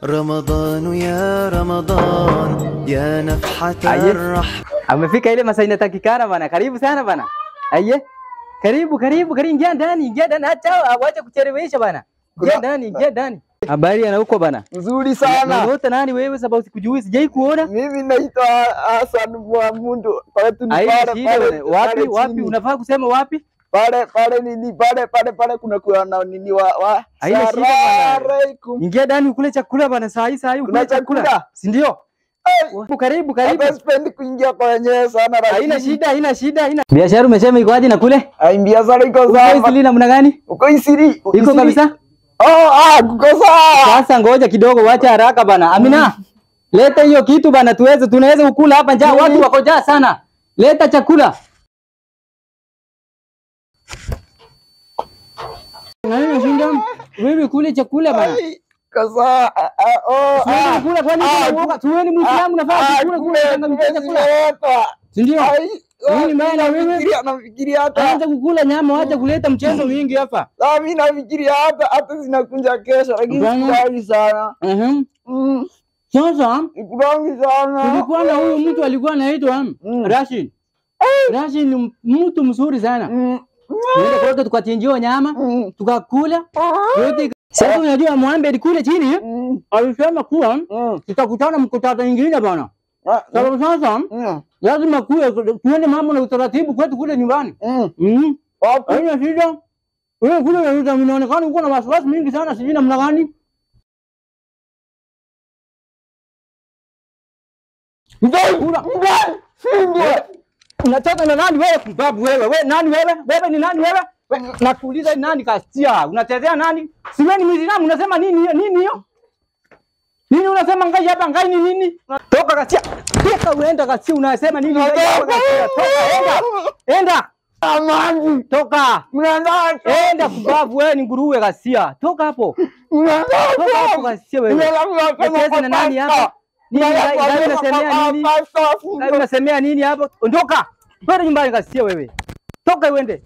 رمضان يا رمضان يا نفحة الرحمة. Amefika ile masaa inatakikana bana. Karibu sana bana. Aye. Karibu. Ingia ndani. Acha kuchelewesha bana. Ingia ndani. Habari ana huko bana. Nzuri sana. Unaota nani wewe sababu sikujui sijai kuona? Mimi naitwa Hassan Muhammad. Pale pale. Wapi? Unafaa kusema wapi? Pale kuna na nini wa haina shida bana. Ingia ndani ukule chakula bana saa hii ukule chakula. Si ndio? Karibu. Hata sipendi kuingia kwa wenyewe sana lakini. Haina shida. Biashara umesema iko aje na kule? Biashara iko sawa. Uko Isili namna gani? Uko Isili. Iko kabisa? Kuko sawa. Sasa ngoja kidogo, wacha haraka bana. Amina. Leta hiyo kitu bana, tunaweza ukula hapa njaa, watu wako njaa sana. Leta chakula. Nani shinda? Wewe kule chakula bana. Kaza kula kwani unaoga? Tuweni Muislamu nafaa kula chakula. Ndio. Mimi maana wewe nafikiria hata anza kukula nyama, acha kuleta mchezo mingi hapa. Mimi nafikiria hata zinakunja kesho lakini sikuwahi sana. Sasa sikuwahi sana. Tulikuwa na huyu mtu alikuwa anaitwa Rashid. Rashid ni mtu mzuri sana. Ndio kwa tukachinjia nyama, tukakula. Yote sasa unajua Muhammad kule chini alisema kuwa tutakutana mkutano mwingine bwana. Sababu sasa lazima tuone mambo na utaratibu kwetu kule nyumbani. Haina shida. Wewe kule unaonekana uko na wasiwasi mingi sana, sijui namna gani. Unataka na nani wewe kubabu wewe? Wewe nani wewe? Wewe ni nani wewe? Nakuuliza nani kastia? Unachezea nani? Si wewe ni Muislamu unasema nini hiyo? Nini unasema ngai hapa ngai ni nini? Toka kasia. Toka uenda kasia unasema nini ngai hapa kasia? Toka enda. Amani. Toka. Enda kubabu wewe ni nguruwe kasia. Toka hapo. Toka hapo kasia wewe. Unacheza na nani hapa? Nini unasemea nini? Unasemea nini hapo? Ondoka. Kwenda nyumbani kasia wewe. Toka uende.